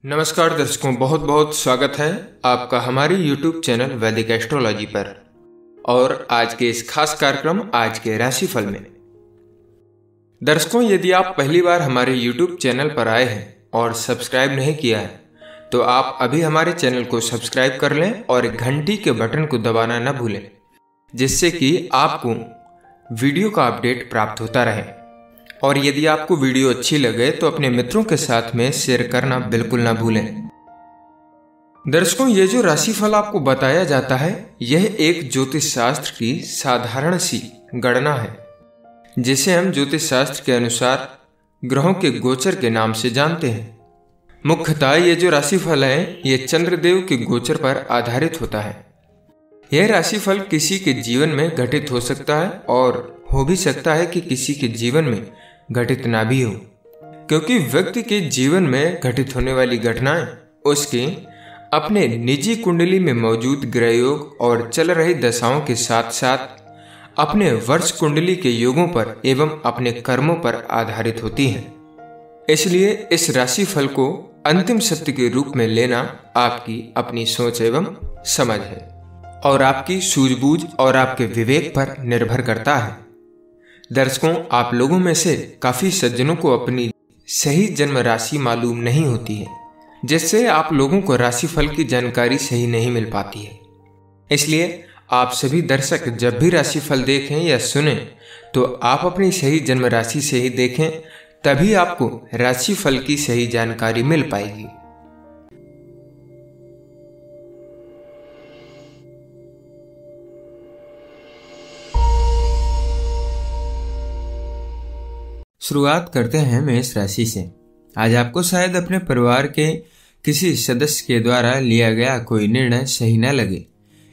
नमस्कार दर्शकों, बहुत बहुत स्वागत है आपका हमारी YouTube चैनल वैदिक एस्ट्रोलॉजी पर। और आज के इस खास कार्यक्रम आज के राशिफल में दर्शकों, यदि आप पहली बार हमारे YouTube चैनल पर आए हैं और सब्सक्राइब नहीं किया है तो आप अभी हमारे चैनल को सब्सक्राइब कर लें और घंटी के बटन को दबाना न भूलें, जिससे कि आपको वीडियो का अपडेट प्राप्त होता रहे। और यदि आपको वीडियो अच्छी लगे तो अपने मित्रों के साथ में शेयर करना बिल्कुल ना भूलें। दर्शकों, ये जो राशिफल आपको बताया जाता है यह एक ज्योतिष शास्त्र की साधारण सी गणना है, जिसे हम ज्योतिष शास्त्र के अनुसार ग्रहों के गोचर के नाम से जानते हैं। मुख्यतः ये जो राशिफल है ये चंद्रदेव के गोचर पर आधारित होता है। यह राशिफल किसी के जीवन में घटित हो सकता है और हो भी सकता है कि किसी के जीवन में घटित ना भी हो, क्योंकि व्यक्ति के जीवन में घटित होने वाली घटनाएं उसके अपने निजी कुंडली में मौजूद ग्रह योग और चल रही दशाओं के साथ साथ अपने वर्ष कुंडली के योगों पर एवं अपने कर्मों पर आधारित होती हैं। इसलिए इस राशिफल को अंतिम सत्य के रूप में लेना आपकी अपनी सोच एवं समझ है और आपकी सूझबूझ और आपके विवेक पर निर्भर करता है। दर्शकों, आप लोगों में से काफी सज्जनों को अपनी सही जन्म राशि मालूम नहीं होती है, जिससे आप लोगों को राशिफल की जानकारी सही नहीं मिल पाती है। इसलिए आप सभी दर्शक जब भी राशिफल देखें या सुने तो आप अपनी सही जन्म राशि से ही देखें, तभी आपको राशिफल की सही जानकारी मिल पाएगी। शुरुआत करते हैं मेष राशि से। आज आपको शायद अपने परिवार के किसी सदस्य के द्वारा लिया गया कोई निर्णय सही न लगे।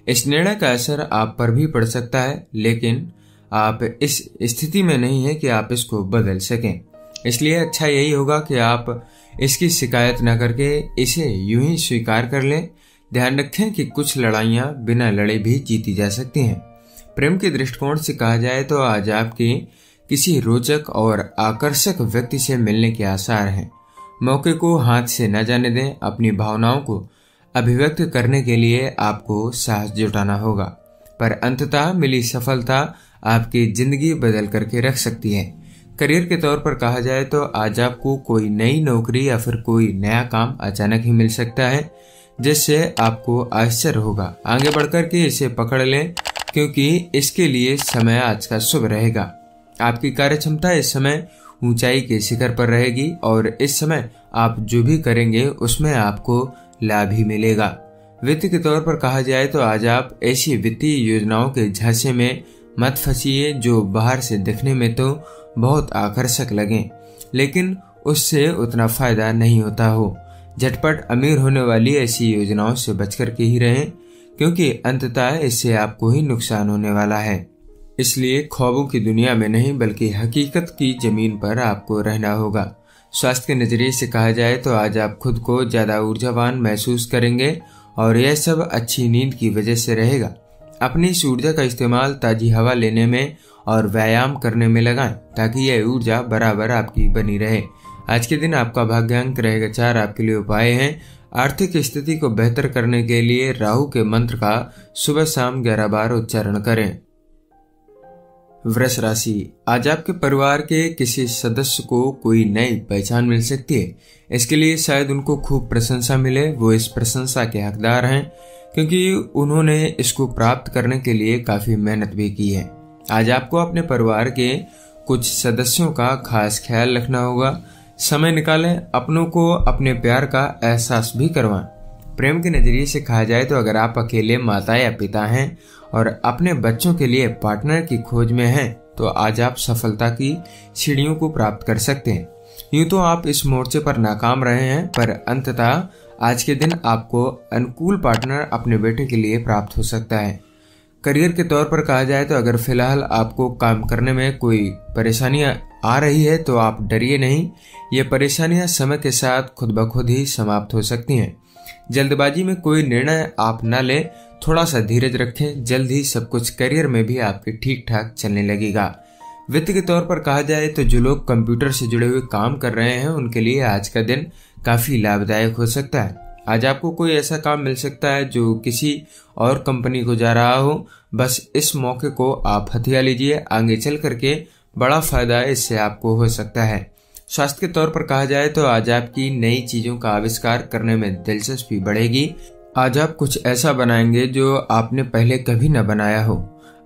इस निर्णय का असर आप पर भी पड़ सकता है, लेकिन आप इस स्थिति में नहीं है कि आप इसको बदल सकें। इसलिए अच्छा यही होगा कि आप इसकी शिकायत न करके इसे यूं ही स्वीकार कर लें। ध्यान रखें कि कुछ लड़ाइयां बिना लड़े भी जीती जा सकती हैं। प्रेम के दृष्टिकोण से कहा जाए तो आज आपकी किसी रोचक और आकर्षक व्यक्ति से मिलने के आसार हैं। मौके को हाथ से न जाने दें। अपनी भावनाओं को अभिव्यक्त करने के लिए आपको साहस जुटाना होगा, पर अंततः मिली सफलता आपकी जिंदगी बदल करके रख सकती है। करियर के तौर पर कहा जाए तो आज आपको कोई नई नौकरी या फिर कोई नया काम अचानक ही मिल सकता है, जिससे आपको आश्चर्य होगा। आगे बढ़कर के इसे पकड़ लें, क्योंकि इसके लिए समय आज का शुभ रहेगा। आपकी कार्यक्षमता इस समय ऊंचाई के शिखर पर रहेगी और इस समय आप जो भी करेंगे उसमें आपको लाभ ही मिलेगा। वित्त के तौर पर कहा जाए तो आज आप ऐसी वित्तीय योजनाओं के झांसे में मत फंसिए जो बाहर से दिखने में तो बहुत आकर्षक लगें, लेकिन उससे उतना फायदा नहीं होता हो। झटपट अमीर होने वाली ऐसी योजनाओं से बचकर के ही रहें, क्योंकि अंततः इससे आपको ही नुकसान होने वाला है। इसलिए ख्वाबों की दुनिया में नहीं बल्कि हकीकत की जमीन पर आपको रहना होगा। स्वास्थ्य के नजरिए से कहा जाए तो आज आप खुद को ज्यादा ऊर्जावान महसूस करेंगे और यह सब अच्छी नींद की वजह से रहेगा। अपनी इस ऊर्जा का इस्तेमाल ताजी हवा लेने में और व्यायाम करने में लगाएं, ताकि यह ऊर्जा बराबर आपकी बनी रहे। आज के दिन आपका भाग्यांक रहेगा 4। आपके लिए उपाय हैं। आर्थिक स्थिति को बेहतर करने के लिए राहु के मंत्र का सुबह शाम 11 बार उच्चारण करें। वृष राशि, आज आपके परिवार के किसी सदस्य को कोई नई पहचान मिल सकती है। इसके लिए शायद उनको खूब प्रशंसा मिले। वो इस प्रशंसा के हकदार हैं, क्योंकि उन्होंने इसको प्राप्त करने के लिए काफी मेहनत भी की है। आज आपको अपने परिवार के कुछ सदस्यों का खास ख्याल रखना होगा। समय निकालें, अपनों को अपने प्यार का एहसास भी करवाएं। प्रेम के नजरिए से कहा जाए तो अगर आप अकेले माता या पिता हैं और अपने बच्चों के लिए पार्टनर की खोज में हैं, तो आज आप सफलता की सीढ़ियों को प्राप्त कर सकते हैं। यूं तो आप इस मोर्चे पर नाकाम रहे हैं, पर अंततः आज के दिन आपको अनुकूल पार्टनर अपने बेटे के लिए प्राप्त हो सकता है। करियर के तौर पर कहा जाए तो अगर फिलहाल आपको काम करने में कोई परेशानियां आ रही है तो आप डरिए नहीं। ये परेशानियां समय के साथ खुद ब खुद ही समाप्त हो सकती हैं। जल्दबाजी में कोई निर्णय आप न लें, थोड़ा सा धीरज रखें। जल्द ही सब कुछ करियर में भी आपके ठीक ठाक चलने लगेगा। वित्त के तौर पर कहा जाए तो जो लोग कंप्यूटर से जुड़े हुए काम कर रहे हैं उनके लिए आज का दिन काफी लाभदायक हो सकता है। आज आपको कोई ऐसा काम मिल सकता है जो किसी और कंपनी को जा रहा हो। बस इस मौके को आप हथिया लीजिए, आगे चल करके बड़ा फायदा इससे आपको हो सकता है। स्वास्थ्य के तौर पर कहा जाए तो आज आपकी नई चीजों का आविष्कार करने में दिलचस्पी बढ़ेगी। आज आप कुछ ऐसा बनाएंगे जो आपने पहले कभी न बनाया हो।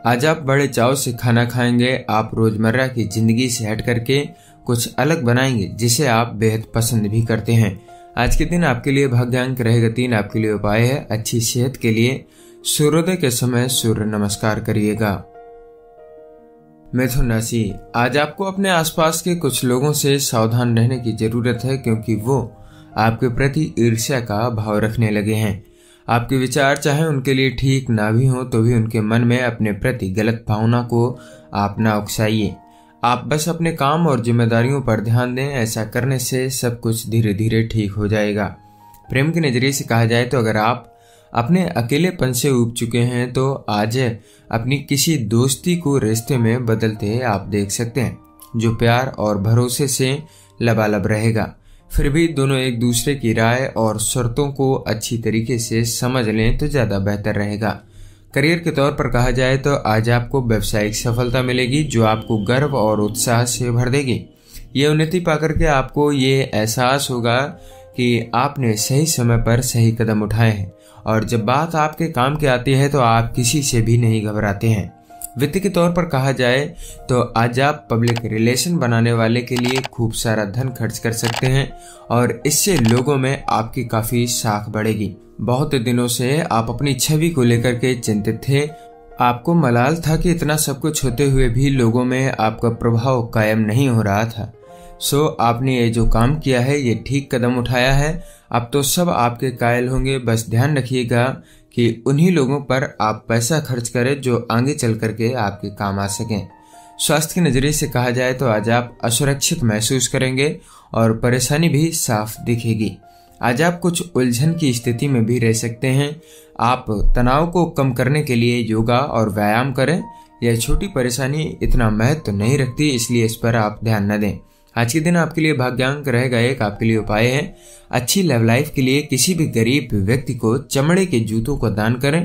आज आप बड़े चाव से खाना खाएंगे। आप रोजमर्रा की जिंदगी से हट करके कुछ अलग बनाएंगे जिसे आप बेहद पसंद भी करते हैं। आज के दिन आपके लिए भाग्यांक रहेगा 3। आपके लिए उपाय है अच्छी सेहत के लिए सूर्योदय के समय सूर्य नमस्कार करिएगा। मिथुन राशि, आज आपको अपने आसपास के कुछ लोगों से सावधान रहने की जरूरत है क्योंकि वो आपके प्रति ईर्ष्या का भाव रखने लगे हैं। आपके विचार चाहे उनके लिए ठीक ना भी हो तो भी उनके मन में अपने प्रति गलत भावना को आप ना उकसाइए। आप बस अपने काम और जिम्मेदारियों पर ध्यान दें। ऐसा करने से सब कुछ धीरे धीरे ठीक हो जाएगा। प्रेम के नजरिए से कहा जाए तो अगर आप अपने अकेलेपन से ऊब चुके हैं तो आज अपनी किसी दोस्ती को रिश्ते में बदलते आप देख सकते हैं जो प्यार और भरोसे से लबालब रहेगा। फिर भी दोनों एक दूसरे की राय और शर्तों को अच्छी तरीके से समझ लें तो ज्यादा बेहतर रहेगा। करियर के तौर पर कहा जाए तो आज आपको व्यावसायिक सफलता मिलेगी जो आपको गर्व और उत्साह से भर देगी। ये उन्नति पाकर के आपको ये एहसास होगा कि आपने सही समय पर सही कदम उठाए हैं और जब बात आपके काम की आती है तो आप किसी से भी नहीं घबराते हैं। वित्त के तौर पर कहा जाए तो आज आप पब्लिक रिलेशन बनाने वाले के लिए खूब सारा धन खर्च कर सकते हैं और इससे लोगों में आपकी काफी साख बढ़ेगी। बहुत दिनों से आप अपनी छवि को लेकर के चिंतित थे। आपको मलाल था कि इतना सब कुछ होते हुए भी लोगों में आपका प्रभाव कायम नहीं हो रहा था। सो आपने ये जो काम किया है ये ठीक कदम उठाया है। अब तो सब आपके कायल होंगे। बस ध्यान रखिएगा कि उन्हीं लोगों पर आप पैसा खर्च करें जो आगे चल करके आपके काम आ सकें। स्वास्थ्य के नजरिए से कहा जाए तो आज आप असुरक्षित महसूस करेंगे और परेशानी भी साफ दिखेगी। आज आप कुछ उलझन की स्थिति में भी रह सकते हैं। आप तनाव को कम करने के लिए योगा और व्यायाम करें। यह छोटी परेशानी इतना महत्व नहीं रखती, इसलिए इस पर आप ध्यान न दें। आज के दिन आपके लिए भाग्यांक रहेगा 1। आपके लिए उपाय है अच्छी लव लाइफ के लिए किसी भी गरीब व्यक्ति को चमड़े के जूतों को दान करें।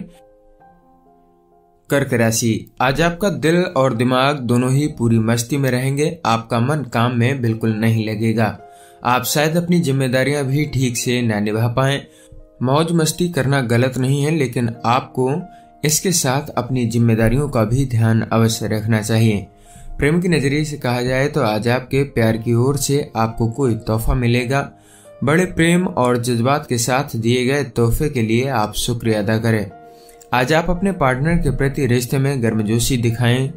कर्क राशि, आज आपका दिल और दिमाग दोनों ही पूरी मस्ती में रहेंगे। आपका मन काम में बिल्कुल नहीं लगेगा। आप शायद अपनी जिम्मेदारियां भी ठीक से न निभा पाएं। मौज मस्ती करना गलत नहीं है, लेकिन आपको इसके साथ अपनी जिम्मेदारियों का भी ध्यान अवश्य रखना चाहिए। प्रेम के नजरिए से कहा जाए तो आज आपके प्यार की ओर से आपको कोई तोहफा मिलेगा। बड़े प्रेम और जज्बात के साथ दिए गए तोहफे के लिए आप शुक्रिया अदा करें। आज आप अपने पार्टनर के प्रति रिश्ते में गर्मजोशी दिखाएं।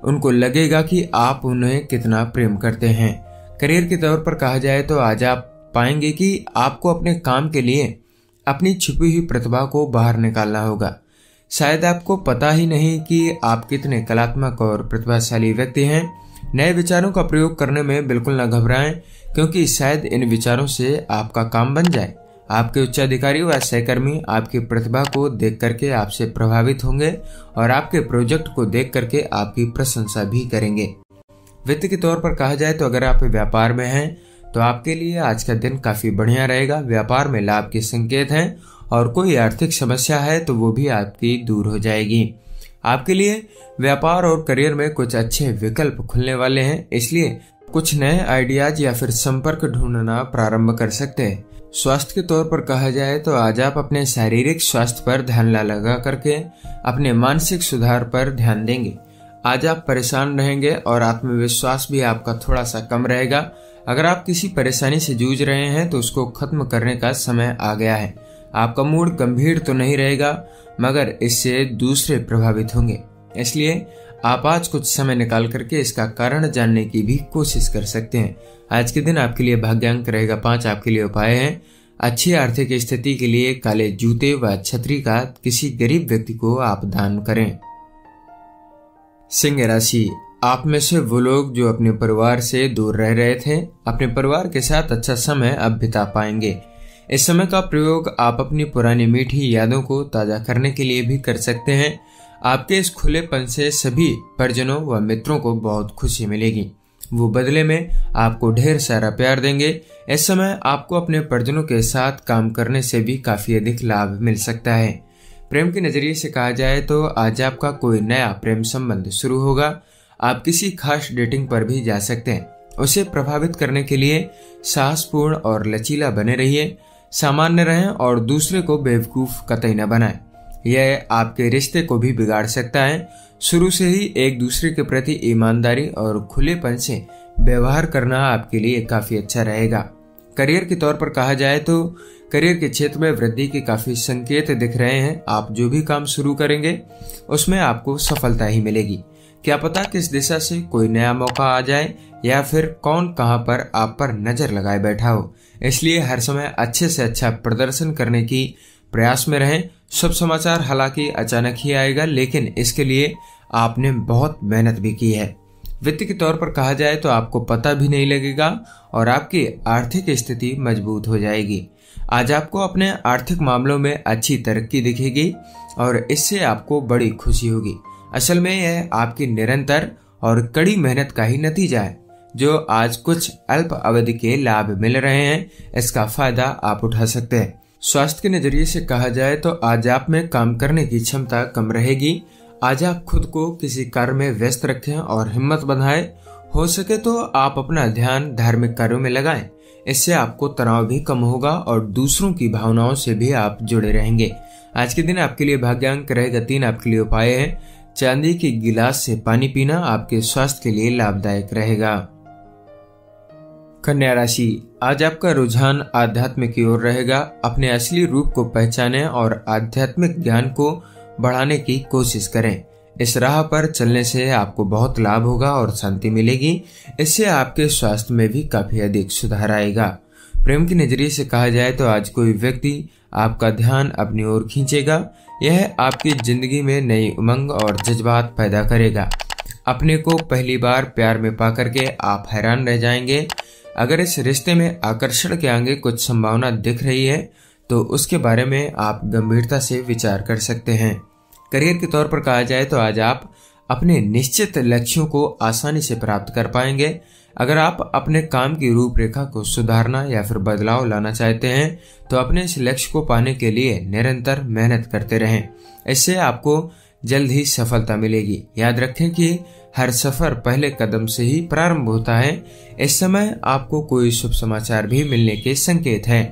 उनको लगेगा कि आप उन्हें कितना प्रेम करते हैं। करियर के तौर पर कहा जाए तो आज आप पाएंगे कि आपको अपने काम के लिए अपनी छुपी हुई प्रतिभा को बाहर निकालना होगा। शायद आपको पता ही नहीं कि आप कितने कलात्मक और प्रतिभाशाली व्यक्ति हैं। नए विचारों का प्रयोग करने में बिल्कुल न घबराएं क्योंकि शायद इन विचारों से आपका काम बन जाए। आपके उच्चाधिकारी व सहकर्मी आपकी प्रतिभा को देख करके आपसे प्रभावित होंगे और आपके प्रोजेक्ट को देख करके आपकी प्रशंसा भी करेंगे। वित्त के तौर पर कहा जाए तो अगर आप व्यापार में हैं तो आपके लिए आज का दिन काफी बढ़िया रहेगा। व्यापार में लाभ के संकेत हैं और कोई आर्थिक समस्या है तो वो भी आपकी दूर हो जाएगी। आपके लिए व्यापार और करियर में कुछ अच्छे विकल्प खुलने वाले हैं, इसलिए कुछ नए आइडियाज या फिर संपर्क ढूंढना प्रारंभ कर सकते हैं। स्वास्थ्य के तौर पर कहा जाए तो आज आप अपने शारीरिक स्वास्थ्य पर ध्यान लगा करके अपने मानसिक सुधार पर ध्यान देंगे। आज आप परेशान रहेंगे और आत्मविश्वास भी आपका थोड़ा सा कम रहेगा। अगर आप किसी परेशानी से जूझ रहे हैं तो उसको खत्म करने का समय आ गया है। आपका मूड गंभीर तो नहीं रहेगा मगर इससे दूसरे प्रभावित होंगे, इसलिए आप आज कुछ समय निकाल करके इसका कारण जानने की भी कोशिश कर सकते हैं। आज के दिन आपके लिए भाग्यांक रहेगा 5। आपके लिए उपाय है अच्छी आर्थिक स्थिति के लिए काले जूते व छतरी का किसी गरीब व्यक्ति को आप दान करें। सिंह राशि, आप में से वो लोग जो अपने परिवार से दूर रह रहे थे अपने परिवार के साथ अच्छा समय अब बिता पाएंगे। इस समय का प्रयोग आप अपनी पुरानी मीठी यादों को ताजा करने के लिए भी कर सकते हैं। आपके इस खुलेपन से सभी परिजनों व मित्रों को बहुत खुशी मिलेगी। वो बदले में आपको ढेर सारा प्यार देंगे। इस समय आपको अपने परिजनों के साथ काम करने से भी काफी अधिक लाभ मिल सकता है। प्रेम के नजरिए से कहा जाए तो आज आपका कोई नया प्रेम संबंध शुरू होगा। आप किसी खास डेटिंग पर भी जा सकते हैं। उसे प्रभावित करने के लिए साहसपूर्ण और लचीला बने रहिए, सामान्य रहें और दूसरे को बेवकूफ कतई न बनाएं। यह आपके रिश्ते को भी बिगाड़ सकता है। शुरू से ही एक दूसरे के प्रति ईमानदारी और खुलेपन से व्यवहार करना आपके लिए काफी अच्छा रहेगा। करियर के तौर पर कहा जाए तो करियर के क्षेत्र में वृद्धि के काफी संकेत दिख रहे हैं। आप जो भी काम शुरू करेंगे उसमें आपको सफलता ही मिलेगी। क्या पता किस दिशा से कोई नया मौका आ जाए या फिर कौन कहां पर आप पर नजर लगाए बैठा हो। इसलिए हर समय अच्छे से अच्छा प्रदर्शन करने की प्रयास में रहें। शुभ समाचार हालांकि अचानक ही आएगा, लेकिन इसके लिए आपने बहुत मेहनत भी की है। वित्त के तौर पर कहा जाए तो आपको पता भी नहीं लगेगा और आपकी आर्थिक स्थिति मजबूत हो जाएगी। आज आपको अपने आर्थिक मामलों में अच्छी तरक्की दिखेगी और इससे आपको बड़ी खुशी होगी। असल में यह आपकी निरंतर और कड़ी मेहनत का ही नतीजा है। जो आज कुछ अल्प अवधि के लाभ मिल रहे हैं, इसका फायदा आप उठा सकते हैं। स्वास्थ्य के नजरिए से कहा जाए तो आज आप में काम करने की क्षमता कम रहेगी। आज आप खुद को किसी कार्य में व्यस्त रखें और हिम्मत बंधाएं। हो सके तो आप अपना ध्यान धार्मिक कार्यों में लगाएं। इससे आपको तनाव भी कम होगा और दूसरों की भावनाओं से भी आप जुड़े रहेंगे। आज के दिन आपके लिए भाग्यांक रहेगा 3। आपके लिए उपाय है चांदी के गिलास से पानी पीना आपके स्वास्थ्य के लिए लाभदायक रहेगा। कन्या राशि, आज आपका रुझान आध्यात्म की ओर रहेगा। अपने असली रूप को पहचानें और आध्यात्मिक ज्ञान को बढ़ाने की कोशिश करें। इस राह पर चलने से आपको बहुत लाभ होगा और शांति मिलेगी। इससे आपके स्वास्थ्य में भी काफी अधिक सुधार आएगा। प्रेम की नजरिए से कहा जाए तो आज कोई व्यक्ति आपका ध्यान अपनी ओर खींचेगा। यह आपकी जिंदगी में नई उमंग और जज्बात पैदा करेगा। अपने को पहली बार प्यार में पाकर के आप हैरान रह जाएंगे। अगर इस रिश्ते में आकर्षण के आगे कुछ संभावना दिख रही है तो उसके बारे में आप गंभीरता से विचार कर सकते हैं। करियर के तौर पर कहा जाए तो आज आप अपने निश्चित लक्ष्यों को आसानी से प्राप्त कर पाएंगे। अगर आप अपने काम की रूपरेखा को सुधारना या फिर बदलाव लाना चाहते हैं तो अपने इस लक्ष्य को पाने के लिए निरंतर मेहनत करते रहें। इससे आपको जल्द ही सफलता मिलेगी। याद रखें कि हर सफर पहले कदम से ही प्रारंभ होता है। इस समय आपको कोई शुभ समाचार भी मिलने के संकेत हैं।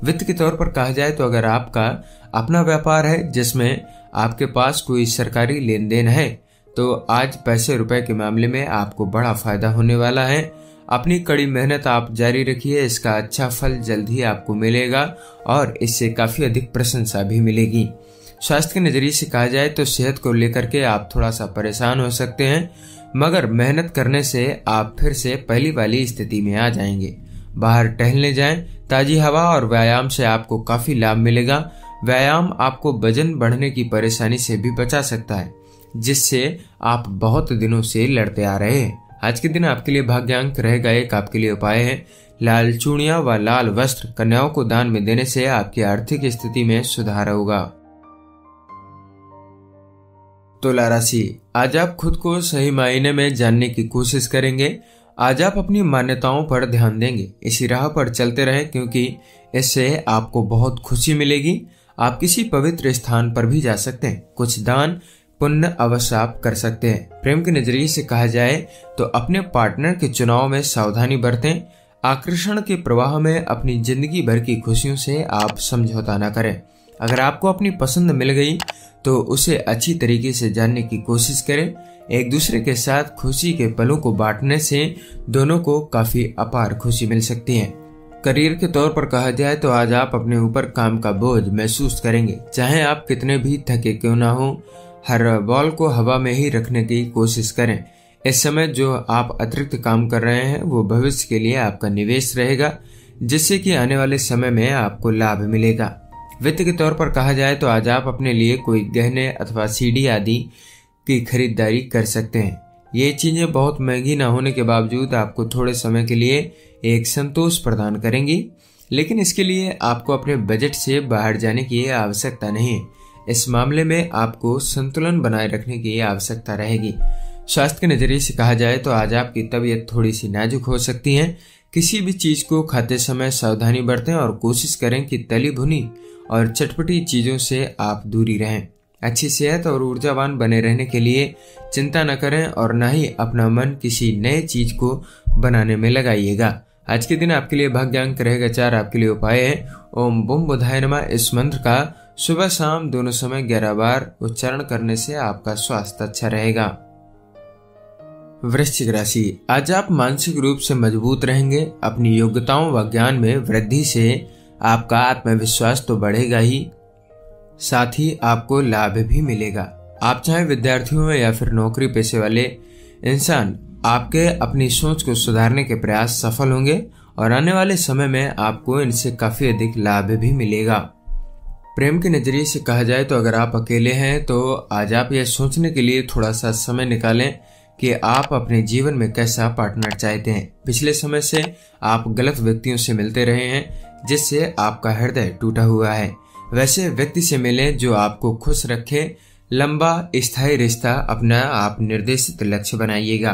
वित्त के तौर पर कहा जाए तो अगर आपका अपना व्यापार है जिसमें आपके पास कोई सरकारी लेन देन है तो आज पैसे रुपए के मामले में आपको बड़ा फायदा होने वाला है। अपनी कड़ी मेहनत आप जारी रखिए। इसका अच्छा फल जल्द ही आपको मिलेगा और इससे काफी अधिक प्रशंसा भी मिलेगी। स्वास्थ्य के नजरिए से कहा जाए तो सेहत को लेकर के आप थोड़ा सा परेशान हो सकते हैं, मगर मेहनत करने से आप फिर से पहली वाली स्थिति में आ जाएंगे। बाहर टहलने जाएं। ताजी हवा और व्यायाम से आपको काफी लाभ मिलेगा। व्यायाम आपको वजन बढ़ने की परेशानी से भी बचा सकता है, जिससे आप बहुत दिनों से लड़ते आ रहे हैं। आज के दिन आपके लिए भाग्यांक रहेगा 1। आपके लिए उपाय है लाल चूड़ियां व लाल वस्त्र कन्याओं को दान में देने से आपकी आर्थिक स्थिति में सुधार होगा। तुला राशि, आज आप खुद को सही मायने में जानने की कोशिश करेंगे। आज आप अपनी मान्यताओं पर ध्यान देंगे। इसी राह पर चलते रहें क्योंकि इससे आपको बहुत खुशी मिलेगी। आप किसी पवित्र स्थान पर भी जा सकते हैं। कुछ दान पुण्य अवश्य आप कर सकते हैं। प्रेम के नजरिए से कहा जाए तो अपने पार्टनर के चुनाव में सावधानी बरतें। आकर्षण के प्रवाह में अपनी जिंदगी भर की खुशियों से आप समझौता न करें। अगर आपको अपनी पसंद मिल गई तो उसे अच्छी तरीके से जानने की कोशिश करें। एक दूसरे के साथ खुशी के पलों को बांटने से दोनों को काफी अपार खुशी मिल सकती है। करियर के तौर पर कहा जाए तो आज आप अपने ऊपर काम का बोझ महसूस करेंगे। चाहे आप कितने भी थके क्यों ना हो, हर बॉल को हवा में ही रखने की कोशिश करें। इस समय जो आप अतिरिक्त काम कर रहे हैं वो भविष्य के लिए आपका निवेश रहेगा, जिससे कि आने वाले समय में आपको लाभ मिलेगा। वित्त के तौर पर कहा जाए तो आज आप अपने लिए कोई गहने अथवा सीडी आदि की खरीदारी कर सकते हैं। ये चीजें बहुत महंगी न होने के बावजूद आपको थोड़े समय के लिए एक संतोष प्रदान करेंगी, लेकिन इसके लिए आपको अपने बजट से बाहर जाने की आवश्यकता नहीं है। इस मामले में आपको संतुलन बनाए रखने की आवश्यकता रहेगी। स्वास्थ्य के नजरिए से कहा जाए तो आज आपकी तबीयत थोड़ी सी नाजुक हो सकती है। किसी भी चीज को खाते समय सावधानी बरतें और कोशिश करें कि तली भुनी और चटपटी चीजों से आप दूरी रहें। अच्छी सेहत और ऊर्जावान बने रहने के लिए चिंता न करें और न ही अपना मन किसी नए चीज को बनाने में लगाइएगा। आज के दिन आपके लिए भाग्यांक रहेगा 4। आपके लिए उपाय है ओम बुम बुधाय नमः। इस मंत्र का सुबह शाम दोनों समय 11 बार उच्चारण करने से आपका स्वास्थ्य अच्छा रहेगा। वृश्चिक राशि, आज आप मानसिक रूप से मजबूत रहेंगे। अपनी योग्यताओं व ज्ञान में वृद्धि से आपका आत्मविश्वास तो बढ़ेगा ही, साथ ही आपको लाभ भी मिलेगा। आप चाहे विद्यार्थियों में या फिर नौकरी पेशे वाले इंसान आपके अपनी सोच को सुधारने के प्रयास सफल होंगे और आने वाले समय में आपको इनसे काफी अधिक लाभ भी मिलेगा। प्रेम के नजरिए से कहा जाए तो अगर आप अकेले हैं तो आज आप यह सोचने के लिए थोड़ा सा समय निकालें कि आप अपने जीवन में कैसा पार्टनर चाहते हैं। पिछले समय से आप गलत व्यक्तियों से मिलते रहे हैं जिससे आपका हृदय टूटा हुआ है। वैसे व्यक्ति से मिलें जो आपको खुश रखे। लंबा स्थायी रिश्ता अपना आप निर्देशित लक्ष्य बनाइएगा।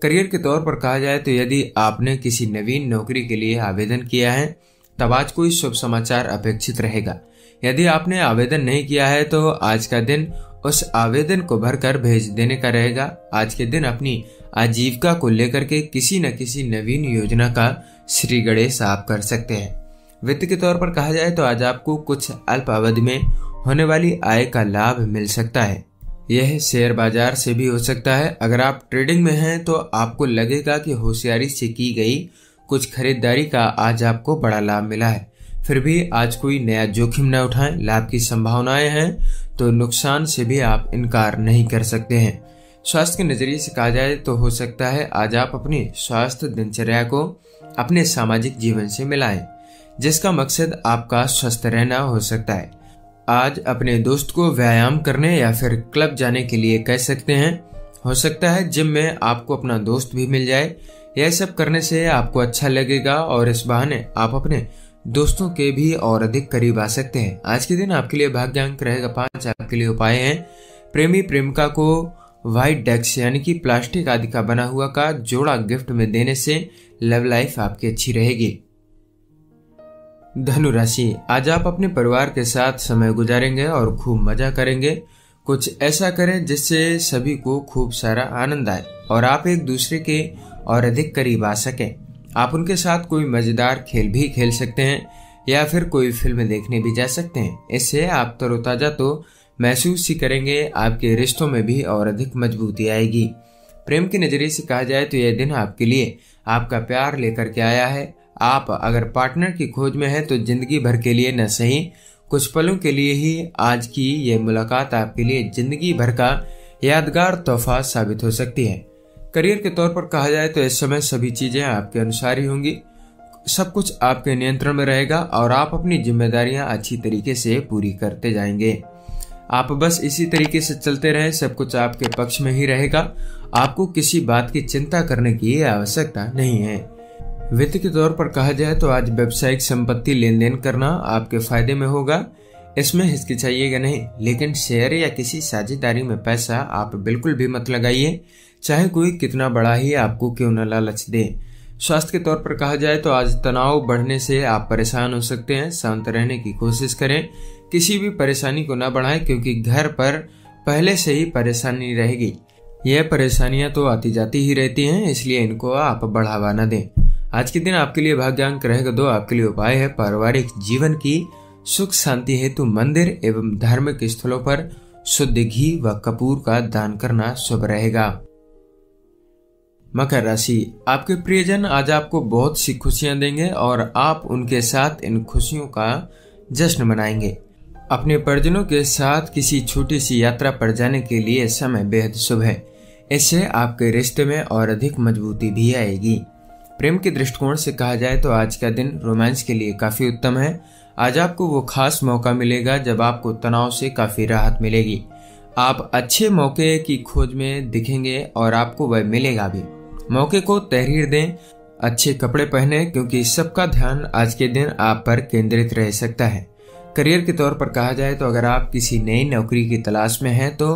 करियर के तौर पर कहा जाए तो यदि आपने किसी नवीन नौकरी के लिए आवेदन किया है तब आज कोई शुभ समाचार अपेक्षित रहेगा। यदि आपने आवेदन नहीं किया है तो आज का दिन उस आवेदन को भरकर भेज देने का रहेगा। आज के दिन अपनी आजीविका को लेकर के किसी न किसी नवीन योजना का श्री गणेश आप कर सकते हैं। वित्त के तौर पर कहा जाए तो आज आपको कुछ अल्प अवधि में होने वाली आय का लाभ मिल सकता है। यह शेयर बाजार से भी हो सकता है। अगर आप ट्रेडिंग में हैं तो आपको लगेगा कि होशियारी से की गई कुछ खरीदारी का आज आपको बड़ा लाभ मिला है। फिर भी आज कोई नया जोखिम न उठाएं। लाभ की संभावनाएं हैं तो नुकसान से भी आप इनकार नहीं कर सकते हैं। स्वास्थ्य के नजरिए से कहा जाए तो हो सकता है आज आप अपनी स्वास्थ्य दिनचर्या को अपने सामाजिक जीवन से मिलाएं, जिसका मकसद आपका स्वस्थ रहना हो सकता है। आज अपने दोस्त को व्यायाम करने या फिर क्लब जाने के लिए कह सकते हैं। हो सकता है जिम में आपको अपना दोस्त भी मिल जाए। यह सब करने से आपको अच्छा लगेगा और इस बहाने आप अपने दोस्तों के भी और अधिक करीब आ सकते हैं। आज के दिन आपके लिए भाग्यांक रहेगा 5। आपके लिए उपाय है प्रेमी प्रेमिका को व्हाइट डेक्स यानी कि प्लास्टिक आदि का बना हुआ का जोड़ा गिफ्ट में देने से लव लाइफ आपकी अच्छी रहेगी। धनु राशि, आज आप अपने परिवार के साथ समय गुजारेंगे और खूब मजा करेंगे। कुछ ऐसा करें जिससे सभी को खूब सारा आनंद आए और आप एक दूसरे के और अधिक करीब आ सकें। आप उनके साथ कोई मजेदार खेल भी खेल सकते हैं या फिर कोई फिल्म देखने भी जा सकते हैं। इससे आप तरोताजा तो महसूस ही करेंगे, आपके रिश्तों में भी और अधिक मजबूती आएगी। प्रेम के नजरिए से कहा जाए तो यह दिन आपके लिए आपका प्यार लेकर के आया है। आप अगर पार्टनर की खोज में हैं तो जिंदगी भर के लिए न सही कुछ पलों के लिए ही आज की यह मुलाकात आपके लिए जिंदगी भर का यादगार तोहफा साबित हो सकती है। करियर के तौर पर कहा जाए तो इस समय सभी चीजें आपके अनुसार ही होंगी। सब कुछ आपके नियंत्रण में रहेगा और आप अपनी जिम्मेदारियां अच्छी तरीके से पूरी करते जाएंगे। आप बस इसी तरीके से चलते रहें, सब कुछ आपके पक्ष में ही रहेगा। आपको किसी बात की चिंता करने की आवश्यकता नहीं है। वित्त के तौर पर कहा जाए तो आज व्यावसायिक संपत्ति लेन देन करना आपके फायदे में होगा। इसमें हिचकिचाइएगा नहीं, लेकिन शेयर या किसी साझेदारी में पैसा आप बिल्कुल भी मत लगाइए, चाहे कोई कितना बड़ा ही आपको क्यों न लालच दे। स्वास्थ्य के तौर पर कहा जाए तो आज तनाव बढ़ने से आप परेशान हो सकते हैं। शांत रहने की कोशिश करें, किसी भी परेशानी को न बढ़ाएं क्योंकि घर पर पहले से ही परेशानी रहेगी। यह परेशानियां तो आती जाती ही रहती हैं, इसलिए इनको आप बढ़ावा न दें। आज के दिन आपके लिए भाग्यांक रहेगा 2। आपके लिए उपाय है पारिवारिक जीवन की सुख शांति हेतु मंदिर एवं धार्मिक स्थलों पर शुद्ध घी व कपूर का दान करना शुभ रहेगा। मकर राशि, आपके प्रियजन आज आपको बहुत सी खुशियां देंगे और आप उनके साथ इन खुशियों का जश्न मनाएंगे। अपने परिजनों के साथ किसी छोटी सी यात्रा पर जाने के लिए समय बेहद शुभ है। इससे आपके रिश्ते में और अधिक मजबूती भी आएगी। प्रेम के दृष्टिकोण से कहा जाए तो आज का दिन रोमांस के लिए काफी उत्तम है। आज आपको वो खास मौका मिलेगा जब आपको तनाव से काफी राहत मिलेगी। आप अच्छे मौके की खोज में दिखेंगे और आपको वह मिलेगा भी। मौके को तहरीर दें, अच्छे कपड़े पहने क्योंकि सबका ध्यान आज के दिन आप पर केंद्रित रह सकता है। करियर के तौर पर कहा जाए तो अगर आप किसी नई नौकरी की तलाश में हैं तो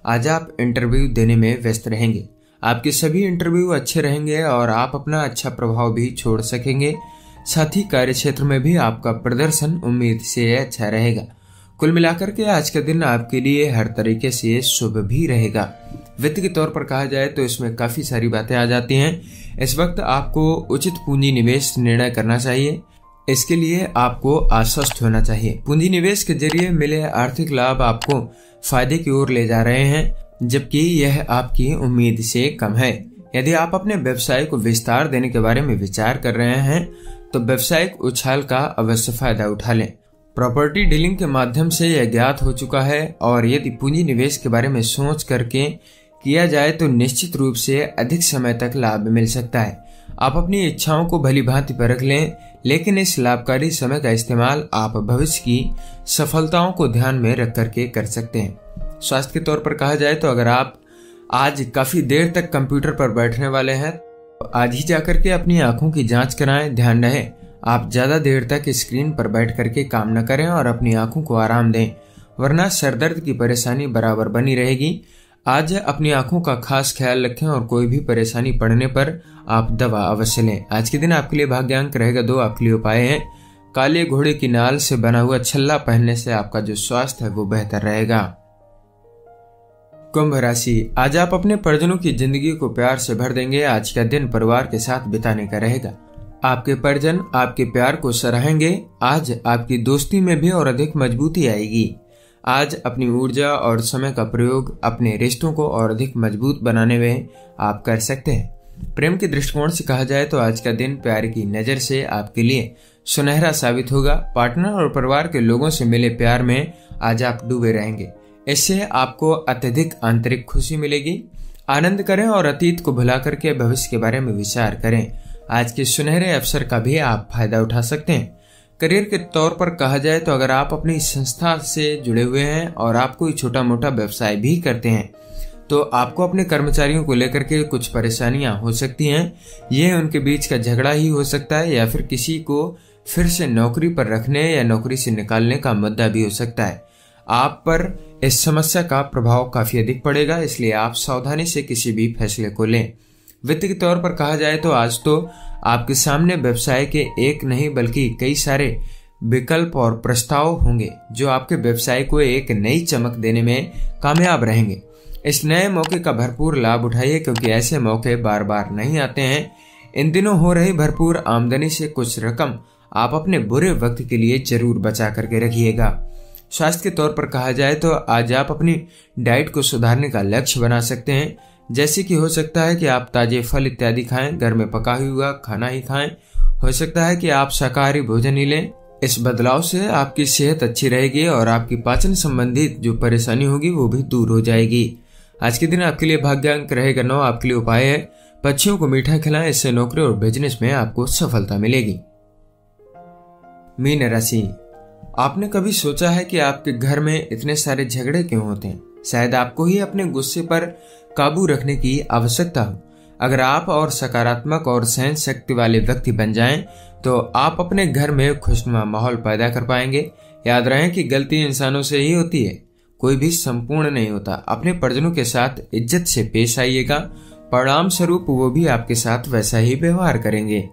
आज आप इंटरव्यू देने में व्यस्त रहेंगे। आपके सभी इंटरव्यू अच्छे रहेंगे और आप अपना अच्छा प्रभाव भी छोड़ सकेंगे। साथ ही कार्य क्षेत्र में भी आपका प्रदर्शन उम्मीद से अच्छा रहेगा। कुल मिलाकर के आज का दिन आपके लिए हर तरीके से शुभ भी रहेगा। वित्त के तौर पर कहा जाए तो इसमें काफी सारी बातें आ जाती हैं। इस वक्त आपको उचित पूंजी निवेश निर्णय करना चाहिए। इसके लिए आपको आश्वस्त होना चाहिए। पूंजी निवेश के जरिए मिले आर्थिक लाभ आपको फायदे की ओर ले जा रहे हैं, जबकि यह आपकी उम्मीद से कम है। यदि आप अपने व्यवसाय को विस्तार देने के बारे में विचार कर रहे हैं तो व्यवसायिक उछाल का अवश्य फायदा उठा लें। प्रॉपर्टी डीलिंग के माध्यम से यह ज्ञात हो चुका है और यदि पूंजी निवेश के बारे में सोच करके किया जाए तो निश्चित रूप से अधिक समय तक लाभ मिल सकता है। आप अपनी इच्छाओं को भली भांति परख लें, लेकिन इस लाभकारी समय का इस्तेमाल आप भविष्य की सफलताओं को ध्यान में रख करके कर सकते हैं। स्वास्थ्य के तौर पर कहा जाए तो अगर आप आज काफी देर तक कंप्यूटर पर बैठने वाले हैं तो आज ही जाकर के अपनी आंखों की जांच कराएं। ध्यान रहे आप ज्यादा देर तक स्क्रीन पर बैठ करके काम न करें और अपनी आंखों को आराम दें, वरना सरदर्द की परेशानी बराबर बनी रहेगी। आज अपनी आंखों का खास ख्याल रखें और कोई भी परेशानी पड़ने पर आप दवा अवश्य लें। आज के दिन आपके लिए भाग्यांक रहेगा 2। आपके लिए उपाय है काले घोड़े की नाल से बना हुआ छल्ला पहनने से आपका जो स्वास्थ्य है वो बेहतर रहेगा। कुंभ राशि, आज आप अपने परिजनों की जिंदगी को प्यार से भर देंगे। आज का दिन परिवार के साथ बिताने का रहेगा। आपके परिजन आपके प्यार को सराहेंगे। आज आपकी दोस्ती में भी और अधिक मजबूती आएगी। आज अपनी ऊर्जा और समय का प्रयोग अपने रिश्तों को और अधिक मजबूत बनाने में आप कर सकते हैं। प्रेम के दृष्टिकोण से कहा जाए तो आज का दिन प्यार की नजर से आपके लिए सुनहरा साबित होगा। पार्टनर और परिवार के लोगों से मिले प्यार में आज आप डूबे रहेंगे। इससे आपको अत्यधिक आंतरिक खुशी मिलेगी। आनंद करें और अतीत को भुला करके भविष्य के बारे में विचार करें। आज के सुनहरे अवसर का भी आप फायदा उठा सकते हैं। करियर के तौर पर कहा जाए तो अगर आप अपनी संस्था से जुड़े हुए हैं और आप कोई छोटा मोटा व्यवसाय भी करते हैं तो आपको अपने कर्मचारियों को लेकर के कुछ परेशानियां हो सकती हैं। यह उनके बीच का झगड़ा ही हो सकता है या फिर किसी को फिर से नौकरी पर रखने या नौकरी से निकालने का मुद्दा भी हो सकता है। आप पर इस समस्या का प्रभाव काफी अधिक पड़ेगा, इसलिए आप सावधानी से किसी भी फैसले को लें। वित्त के तौर पर कहा जाए तो आज तो आपके सामने व्यवसाय के एक नहीं बल्कि कई सारे विकल्प और प्रस्ताव होंगे जो आपके व्यवसाय को एक नई चमक देने में कामयाब रहेंगे। इस नए मौके का भरपूर लाभ उठाइए क्योंकि ऐसे मौके बार बार नहीं आते हैं। इन दिनों हो रही भरपूर आमदनी से कुछ रकम आप अपने बुरे वक्त के लिए जरूर बचा करके रखिएगा। स्वास्थ्य के तौर पर कहा जाए तो आज आप अपनी डाइट को सुधारने का लक्ष्य बना सकते हैं, जैसे कि हो सकता है कि आप ताजे फल इत्यादि खाएं, घर में पका हुआ खाना ही खाएं। हो सकता है कि आप शाकाहारी भोजन ही लें। इस बदलाव से आपकी सेहत अच्छी रहेगी और आपकी पाचन संबंधित जो परेशानी होगी वो भी दूर हो जाएगी। आज के दिन आपके लिए भाग्यांक रहेगा 9। आपके लिए उपाय है पक्षियों को मीठा खिलाएं, इससे नौकरी और बिजनेस में आपको सफलता मिलेगी। मीन राशि, आपने कभी सोचा है कि आपके घर में इतने सारे झगड़े क्यों होते हैं? शायद आपको ही अपने गुस्से पर काबू रखने की आवश्यकता हो। अगर आप और सकारात्मक और सहन शक्ति वाले व्यक्ति बन जाएं, तो आप अपने घर में खुशनुमा माहौल पैदा कर पाएंगे। याद रहे कि गलती इंसानों से ही होती है, कोई भी संपूर्ण नहीं होता। अपने परिजनों के साथ इज्जत से पेश आइएगा, परिणाम स्वरूप वो भी आपके साथ वैसा ही व्यवहार करेंगे।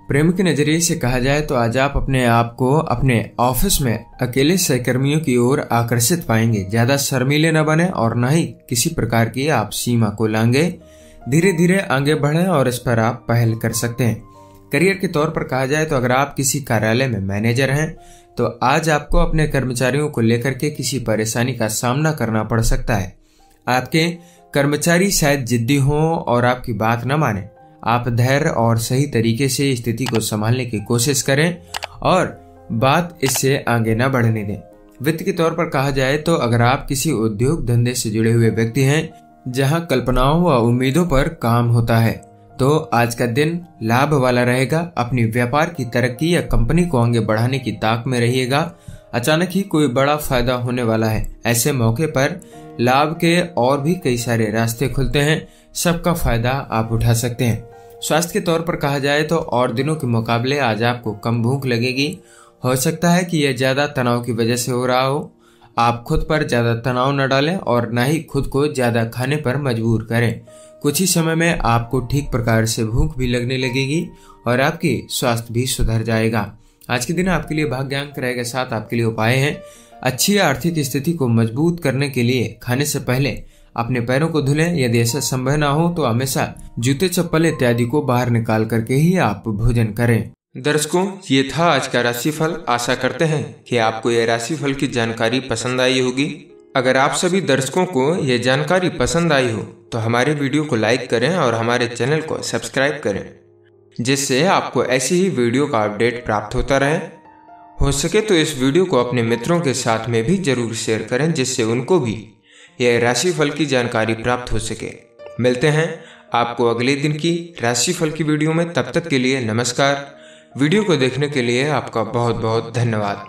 प्रेम के नजरिए से कहा जाए तो आज आप अपने आप को अपने ऑफिस में अकेले सहकर्मियों की ओर आकर्षित पाएंगे। ज्यादा शर्मीले न बने और न ही किसी प्रकार की आप सीमा को लांगे। धीरे धीरे आगे बढ़ें और इस पर आप पहल कर सकते हैं। करियर के तौर पर कहा जाए तो अगर आप किसी कार्यालय में मैनेजर हैं तो आज आपको अपने कर्मचारियों को लेकर के किसी परेशानी का सामना करना पड़ सकता है। आपके कर्मचारी शायद जिद्दी हों और आपकी बात न माने। आप धैर्य और सही तरीके से स्थिति को संभालने की कोशिश करें और बात इससे आगे न बढ़ने दें। वित्त के तौर पर कहा जाए तो अगर आप किसी उद्योग धंधे से जुड़े हुए व्यक्ति हैं जहां कल्पनाओं व उम्मीदों पर काम होता है तो आज का दिन लाभ वाला रहेगा। अपनी व्यापार की तरक्की या कंपनी को आगे बढ़ाने की ताक में रहिएगा। अचानक ही कोई बड़ा फायदा होने वाला है। ऐसे मौके पर लाभ के और भी कई सारे रास्ते खुलते हैं, सबका फायदा आप उठा सकते हैं। स्वास्थ्य के तौर पर कहा जाए तो और दिनों के मुकाबले आज आपको कम भूख लगेगी। हो सकता है कि यह ज्यादा तनाव की वजह से हो रहा हो। आप खुद पर ज्यादा तनाव न डालें और न ही खुद को ज्यादा खाने पर मजबूर करें। कुछ ही समय में आपको ठीक प्रकार से भूख भी लगने लगेगी और आपकी स्वास्थ्य भी सुधर जाएगा। आज के दिन आपके लिए भाग्यांक रहेगा 7। आपके लिए उपाय हैं। अच्छी आर्थिक स्थिति को मजबूत करने के लिए खाने से पहले अपने पैरों को धुलें। यदि ऐसा संभव ना हो तो हमेशा जूते चप्पल इत्यादि को बाहर निकाल करके ही आप भोजन करें। दर्शकों, ये था आज का राशिफल। आशा करते हैं कि आपको यह राशिफल की जानकारी पसंद आई होगी। अगर आप सभी दर्शकों को ये जानकारी पसंद आई हो तो हमारे वीडियो को लाइक करें और हमारे चैनल को सब्सक्राइब करें, जिससे आपको ऐसी ही वीडियो का अपडेट प्राप्त होता रहे। हो सके तो इस वीडियो को अपने मित्रों के साथ में भी जरूर शेयर करें, जिससे उनको भी यह राशिफल की जानकारी प्राप्त हो सके। मिलते हैं आपको अगले दिन की राशिफल की वीडियो में। तब तक के लिए नमस्कार। वीडियो को देखने के लिए आपका बहुत बहुत धन्यवाद।